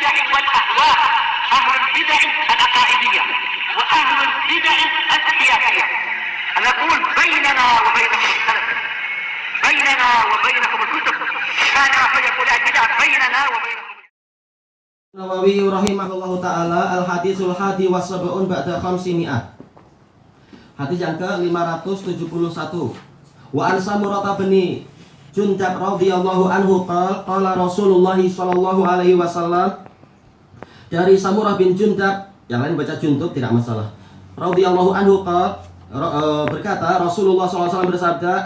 البدع والأهواء، أهل البدع العقائدية وأهل البدع السياسية. نقول بيننا وبينكم السلف، بيننا وبينكم الكتب، كان فيقول البدع بيننا وبينكم. Nawawi rahimahullahu ta'ala al-hadisul hadi wa sab'un ba'da khamsimi'ah. Hadis yang ke-571. Wa an Samurah bin Jundab radhiyallahu anhu qala Rasulullah sallallahu alaihi wasallam. Dari Samurah bin Jundab, yang lain baca Jundub tidak masalah. Radhiyallahu anhu berkata, Rasulullah sallallahu alaihi wasallam bersabda,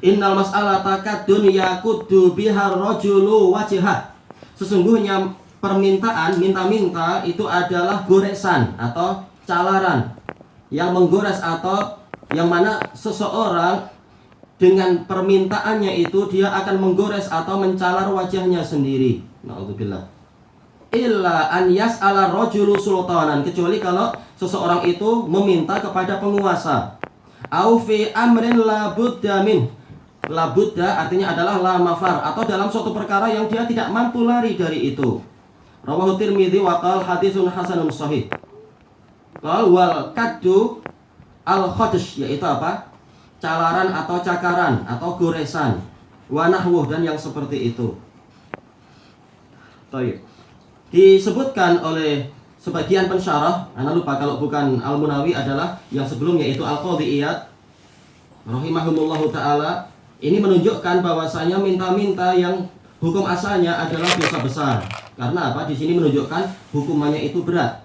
Innal mas'alata kadun yakuddu bihar rajulu wajhah. Sesungguhnya permintaan, minta-minta itu adalah goresan atau calaran yang menggores, atau yang mana seseorang dengan permintaannya itu dia akan menggores atau mencalar wajahnya sendiri. Na'udzubillah. Illa an yas'ala rajulu sultanan, kecuali kalau seseorang itu meminta kepada penguasa. Au fi amrin la budda min. La budda artinya adalah la mafar, atau dalam suatu perkara yang dia tidak mampu lari dari itu. Rawahu Tirmidzi wa qala haditsun hasanun shahih. Qal wal kaddu al khadsh, yaitu apa? Calaran atau cakaran atau goresan. Wa nahwuh, dan yang seperti itu. Baik. Disebutkan oleh sebagian pensyarah, ana lupa kalau bukan Al-Munawi adalah yang sebelumnya, yaitu Al-Qadhi Iyad rahimahumullahu taala. Ini menunjukkan bahwasanya minta-minta yang hukum asalnya adalah dosa besar. Karena apa? Di sini menunjukkan hukumannya itu berat.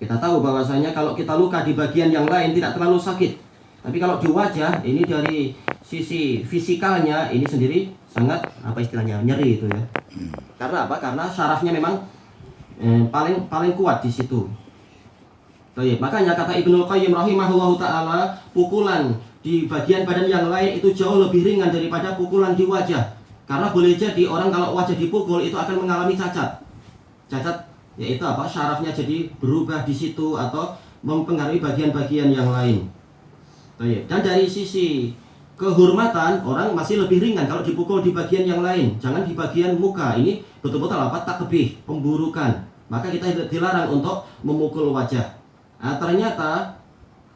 Kita tahu bahwasanya kalau kita luka di bagian yang lain tidak terlalu sakit. Tapi kalau di wajah, ini dari sisi fisikalnya ini sendiri sangat, apa istilahnya, nyeri itu ya. Karena apa? Karena syarafnya memang paling kuat di situ. Baik, makanya kata Ibnul Qayyim rahimahullahu taala, pukulan di bagian badan yang lain itu jauh lebih ringan daripada pukulan di wajah. Karena boleh jadi orang kalau wajah dipukul itu akan mengalami cacat. Cacat yaitu apa? Syarafnya jadi berubah di situ atau mempengaruhi bagian-bagian yang lain. Baik. Dan dari sisi kehormatan, orang masih lebih ringan kalau dipukul di bagian yang lain. Jangan di bagian muka. Ini betul-betul apa? Takbih, pemburukan. Maka kita dilarang untuk memukul wajah. Nah, ternyata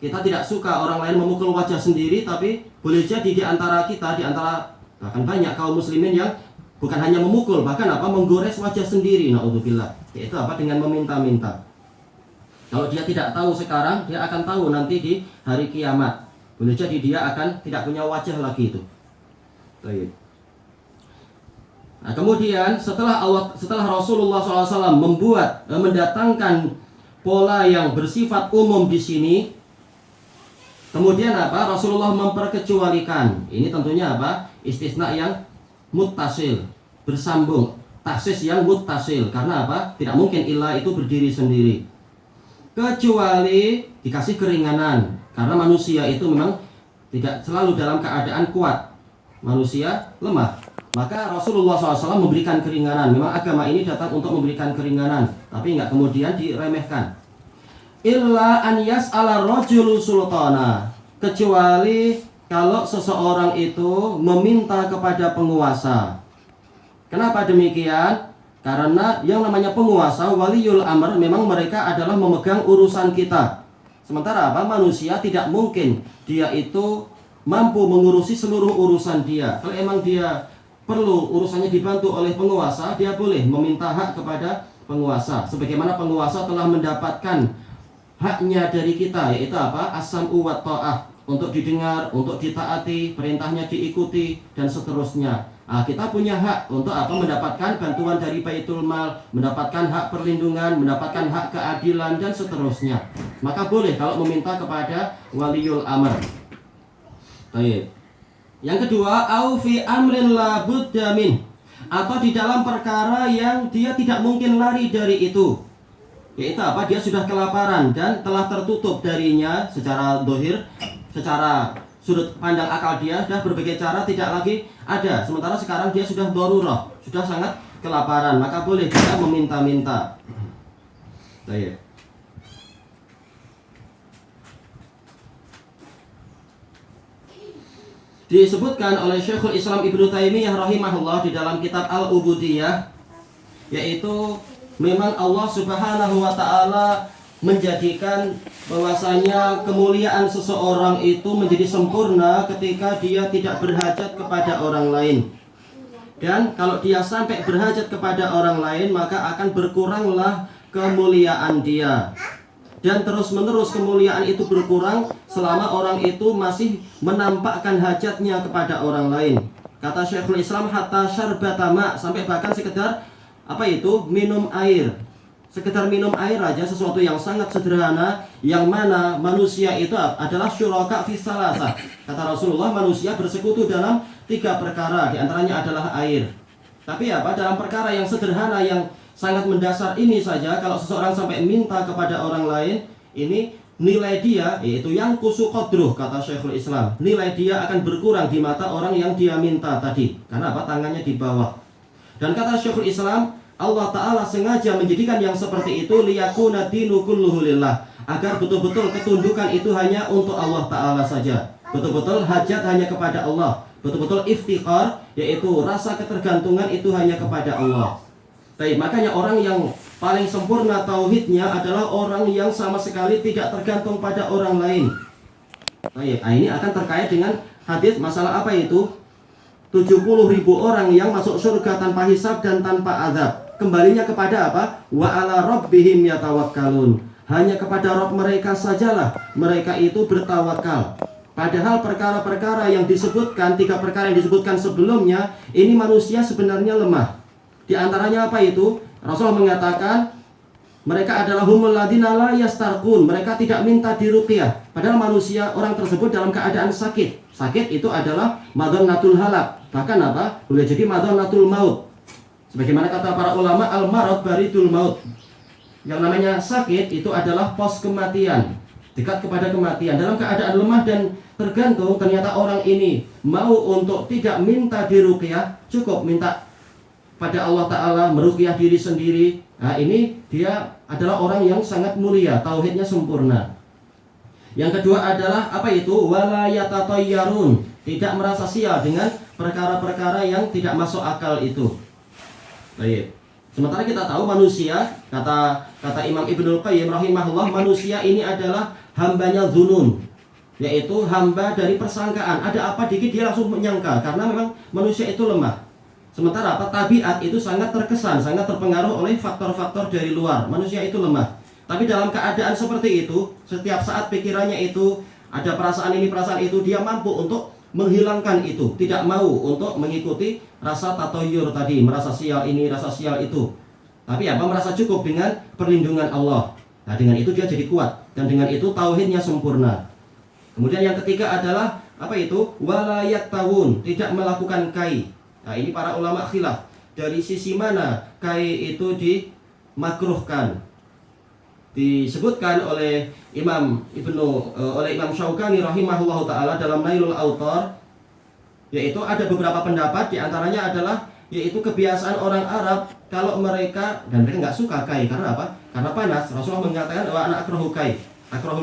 kita tidak suka orang lain memukul wajah sendiri, tapi boleh jadi di antara kita, di antara bahkan banyak kaum muslimin yang bukan hanya memukul, bahkan apa? Menggores wajah sendiri. Na'udzubillah. Yaitu apa? Dengan meminta-minta. Kalau dia tidak tahu sekarang, dia akan tahu nanti di hari kiamat. Boleh jadi dia akan tidak punya wajah lagi itu. Baik. Nah, kemudian setelah Rasulullah SAW mendatangkan pola yang bersifat umum di sini, kemudian apa? Rasulullah memperkecualikan. Ini tentunya apa? Istisna yang muttasil, bersambung. Taksis yang muttasil. Karena apa? Tidak mungkin ilah itu berdiri sendiri. Kecuali dikasih keringanan. Karena manusia itu memang tidak selalu dalam keadaan kuat. Manusia lemah. Maka Rasulullah SAW memberikan keringanan. Memang agama ini datang untuk memberikan keringanan, tapi enggak kemudian diremehkan. Illa an yas'ala rajulu sultana, kecuali kalau seseorang itu meminta kepada penguasa. Kenapa demikian? Karena yang namanya penguasa, waliyul amr, memang mereka adalah memegang urusan kita. Sementara apa? Manusia tidak mungkin dia itu mampu mengurusi seluruh urusan dia. Kalau emang dia perlu urusannya dibantu oleh penguasa, dia boleh meminta hak kepada penguasa. Sebagaimana penguasa telah mendapatkan haknya dari kita, yaitu apa? As-sam'u wa ta'ah, untuk didengar, untuk ditaati, perintahnya diikuti, dan seterusnya. Nah, kita punya hak untuk apa? Mendapatkan bantuan dari Baitul Mal, mendapatkan hak perlindungan, mendapatkan hak keadilan, dan seterusnya. Maka boleh kalau meminta kepada waliyul amr. Baik. Yang kedua, au fi amrin la budda min, atau di dalam perkara yang dia tidak mungkin lari dari itu. Yaitu apa? Dia sudah kelaparan dan telah tertutup darinya secara dohir, secara sudut pandang akal dia sudah berbagai cara tidak lagi ada. Sementara sekarang dia sudah darurah, sudah sangat kelaparan, maka boleh dia meminta-minta. Baik. Disebutkan oleh Syekhul Islam Ibnu Taimiyah rahimahullah di dalam kitab Al-Ubudiyah, yaitu memang Allah Subhanahu wa taala menjadikan bahwasanya kemuliaan seseorang itu menjadi sempurna ketika dia tidak berhajat kepada orang lain. Dan kalau dia sampai berhajat kepada orang lain, maka akan berkuranglah kemuliaan dia. Dan terus-menerus kemuliaan itu berkurang selama orang itu masih menampakkan hajatnya kepada orang lain. Kata Syekhul Islam, hatta syarbatama, sampai bahkan sekedar minum air. Sekedar minum air aja, sesuatu yang sangat sederhana, yang mana manusia itu adalah syuraka fi salasah. Kata Rasulullah, manusia bersekutu dalam 3 perkara, diantaranya adalah air. Tapi dalam perkara yang sederhana, yang sangat mendasar ini saja, kalau seseorang sampai minta kepada orang lain, ini nilai dia, yaitu yang kusu qadruh, kata Syekhul Islam, nilai dia akan berkurang di mata orang yang dia minta tadi. Karena tangannya di bawah. Dan kata Syekhul Islam, Allah Ta'ala sengaja menjadikan yang seperti itu liyakuna dinu kulluhu lillah, agar betul-betul ketundukan itu hanya untuk Allah Ta'ala saja. Betul-betul hajat hanya kepada Allah. Betul-betul iftiqar, yaitu rasa ketergantungan itu hanya kepada Allah. Baik, makanya orang yang paling sempurna tauhidnya adalah orang yang sama sekali tidak tergantung pada orang lain. Baik, ini akan terkait dengan hadis masalah apa itu? 70.000 orang yang masuk surga tanpa hisab dan tanpa azab. Kembalinya kepada apa? Wa ala rabbihim yatawakkalun. Hanya kepada Rabb mereka sajalah mereka itu bertawakal. Padahal perkara-perkara yang disebutkan, 3 perkara yang disebutkan sebelumnya, ini manusia sebenarnya lemah. Di antaranya apa itu? Rasulullah mengatakan mereka adalah humul ladina la yastarqun. Mereka tidak minta diruqyah. Padahal manusia, orang tersebut dalam keadaan sakit. Sakit itu adalah madonnatul halak. Bahkan boleh jadi madonnatul maut. Sebagaimana kata para ulama, al-marad baridul maut. Yang namanya sakit itu adalah pos kematian, dekat kepada kematian. Dalam keadaan lemah dan tergantung, ternyata orang ini mau untuk tidak minta diruqyah, cukup minta pada Allah Ta'ala, meruqyah diri sendiri. Nah, ini dia adalah orang yang sangat mulia, tauhidnya sempurna. Yang kedua adalah wala yatatayyarun, tidak merasa sial dengan perkara-perkara yang tidak masuk akal itu. Baik. Sementara kita tahu manusia, kata Imam Ibnul Qayyim rahimahullah, manusia ini adalah hambanya dzunun, yaitu hamba dari persangkaan. Ada apa dikit dia langsung menyangka, karena memang manusia itu lemah. Sementara tabiat itu sangat terkesan, sangat terpengaruh oleh faktor-faktor dari luar. Manusia itu lemah. Tapi dalam keadaan seperti itu, setiap saat pikirannya itu ada perasaan ini, perasaan itu, dia mampu untuk menghilangkan itu, tidak mau untuk mengikuti rasa tatoyur tadi, merasa sial ini, rasa sial itu. Tapi merasa cukup dengan perlindungan Allah. Nah, dengan itu dia jadi kuat, dan dengan itu tauhidnya sempurna. Kemudian yang ketiga adalah wala yaktawun, tidak melakukan kai. Nah, ini para ulama khilaf dari sisi mana kai itu dimakruhkan. Disebutkan oleh Imam Syaukani rahimahullahu taala dalam Nailul Autar, yaitu ada beberapa pendapat, di antaranya adalah yaitu kebiasaan orang Arab kalau mereka nggak suka kai. Karena apa? Karena panas. Rasulullah mengatakan, wa ana akrahul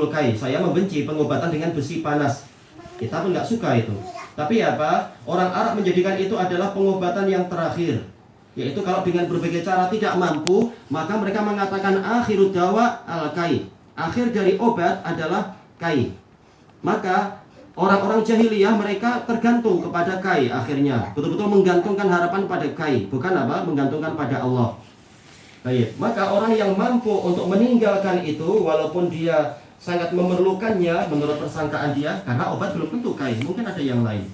kai, saya membenci pengobatan dengan besi panas. Kita pun nggak suka itu. Tapi orang Arab menjadikan itu adalah pengobatan yang terakhir. Yaitu kalau dengan berbagai cara tidak mampu, maka mereka mengatakan akhirud dawa al-kai. Akhir dari obat adalah kai. Maka orang-orang jahiliyah mereka tergantung kepada kai akhirnya. Betul-betul menggantungkan harapan pada kai, bukan menggantungkan pada Allah. Baik, maka orang yang mampu untuk meninggalkan itu, walaupun dia sangat memerlukannya menurut persangkaan dia, karena obat belum tentu kai, mungkin ada yang lain.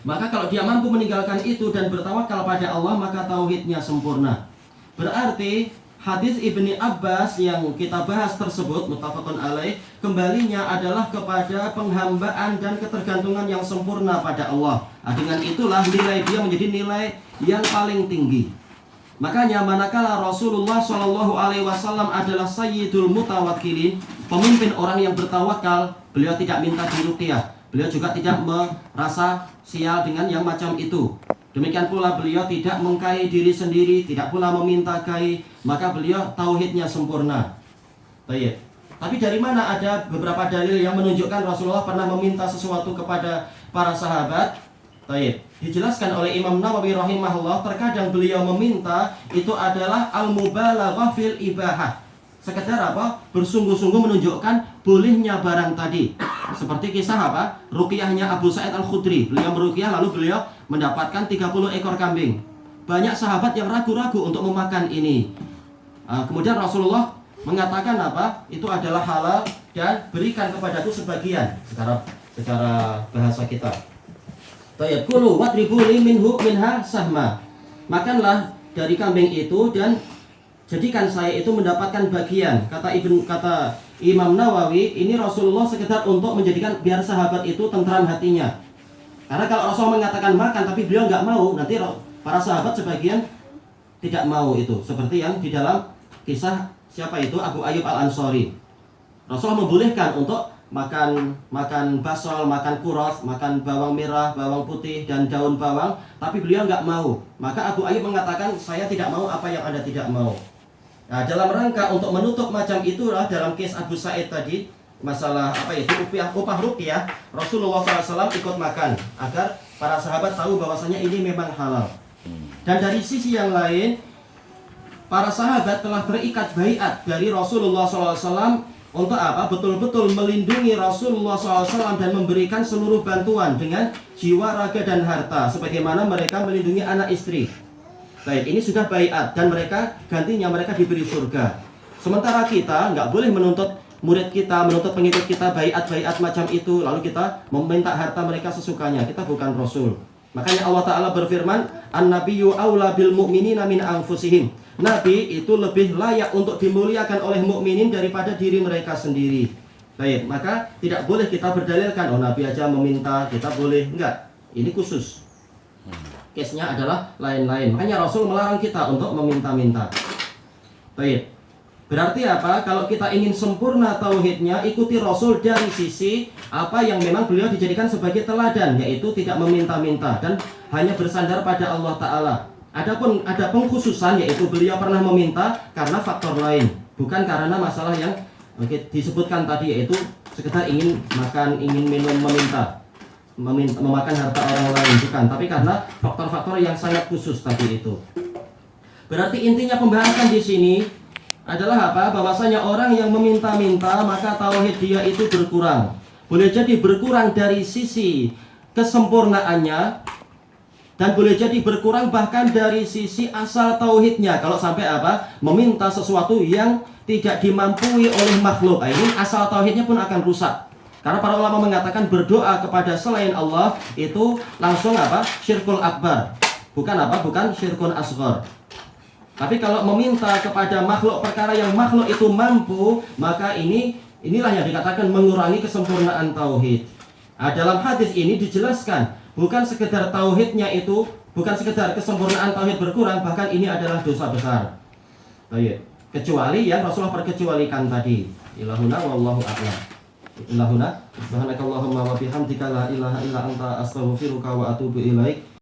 Maka kalau dia mampu meninggalkan itu dan bertawakal pada Allah, maka tauhidnya sempurna. Berarti hadis Ibni Abbas yang kita bahas tersebut, muttafaqun alaih, kembalinya adalah kepada penghambaan dan ketergantungan yang sempurna pada Allah. Nah, dengan itulah nilai dia menjadi nilai yang paling tinggi. Makanya manakala Rasulullah SAW adalah sayyidul mutawakkilin, pemimpin orang yang bertawakal, beliau tidak minta diruqyah. Beliau juga tidak merasa sial dengan yang macam itu. Demikian pula beliau tidak mengkai diri sendiri, tidak pula meminta kai, maka beliau tauhidnya sempurna. Baik. Tapi dari mana ada beberapa dalil yang menunjukkan Rasulullah pernah meminta sesuatu kepada para sahabat? Baik. dijelaskan oleh Imam Nawawi rahimahullah, terkadang beliau meminta itu adalah al-mubalaghah fil ibahah. Sekedar apa? Bersungguh-sungguh menunjukkan bolehnya barang tadi. Seperti kisah apa? Ruqyahnya Abu Sa'id Al-Khudri. Beliau meruqyah lalu beliau mendapatkan 30 ekor kambing. Banyak sahabat yang ragu-ragu untuk memakan ini. Kemudian Rasulullah mengatakan apa? Itu adalah halal dan berikan kepadaku sebagian. Secara bahasa kita. Tayyib, kulu wadribu li minha sahma. Makanlah dari kambing itu dan jadikan saya itu mendapatkan bagian. Kata Imam Nawawi, ini Rasulullah sekedar untuk menjadikan biar sahabat itu tentram hatinya. Karena kalau Rasul mengatakan makan tapi beliau nggak mau, nanti para sahabat sebagian tidak mau itu. Seperti yang di dalam kisah siapa itu? Abu Ayyub Al-Ansari. Rasulullah membolehkan untuk makan basol, makan kuros, makan bawang merah, bawang putih, dan daun bawang, tapi beliau nggak mau. Maka Abu Ayyub mengatakan, saya tidak mau apa yang Anda tidak mau. Nah, dalam rangka untuk menutup macam itulah dalam case Abu Sa'id tadi, masalah apa itu upah ruqyah, Rasulullah SAW ikut makan agar para sahabat tahu bahwasanya ini memang halal. Dan dari sisi yang lain, para sahabat telah terikat baiat dari Rasulullah SAW untuk apa? Betul-betul melindungi Rasulullah SAW dan memberikan seluruh bantuan dengan jiwa, raga, dan harta, sebagaimana mereka melindungi anak istri. Baik, ini sudah baiat dan mereka gantinya mereka diberi surga. Sementara kita nggak boleh menuntut murid kita, menuntut pengikut kita baiat-baiat macam itu, lalu kita meminta harta mereka sesukanya. Kita bukan Rasul. Makanya Allah Ta'ala berfirman, An-Nabiyyu aula bil mu'minina min anfusihim. Nabi itu lebih layak untuk dimuliakan oleh mukminin daripada diri mereka sendiri. Baik, maka tidak boleh kita berdalilkan, oh Nabi aja meminta, kita boleh. Enggak, ini khusus. Case-nya adalah lain-lain. Makanya Rasul melarang kita untuk meminta-minta. Baik, berarti apa? Kalau kita ingin sempurna tauhidnya, ikuti Rasul dari sisi apa yang memang beliau dijadikan sebagai teladan, yaitu tidak meminta-minta dan hanya bersandar pada Allah Ta'ala. Adapun ada pengkhususan, yaitu beliau pernah meminta karena faktor lain, bukan karena masalah yang disebutkan tadi, yaitu sekedar ingin makan, ingin minum, memakan harta orang lain, bukan, tapi karena faktor-faktor yang sangat khusus tadi itu. Berarti intinya pembahasan di sini adalah apa? Bahwasanya orang yang meminta-minta maka tauhid dia itu berkurang. Boleh jadi berkurang dari sisi kesempurnaannya, dan boleh jadi berkurang bahkan dari sisi asal tauhidnya. Kalau sampai apa? Meminta sesuatu yang tidak dimampui oleh makhluk. Ini asal tauhidnya pun akan rusak. Karena para ulama mengatakan berdoa kepada selain Allah itu langsung apa? Syirkul akbar. Bukan apa? Bukan syirkun asghar. Tapi kalau meminta kepada makhluk perkara yang makhluk itu mampu, maka inilah yang dikatakan mengurangi kesempurnaan tauhid. Nah, dalam hadis ini dijelaskan bukan sekedar tauhidnya itu, bukan sekedar kesempurnaan tauhid berkurang, bahkan ini adalah dosa besar. Baik, kecuali yang Rasulullah perkecualikan tadi. Ilahuna wallahu a'lam. Ilahuna subhanakallahumma wa bihamdika la ilaha illa anta astaghfiruka wa atubu ilaik.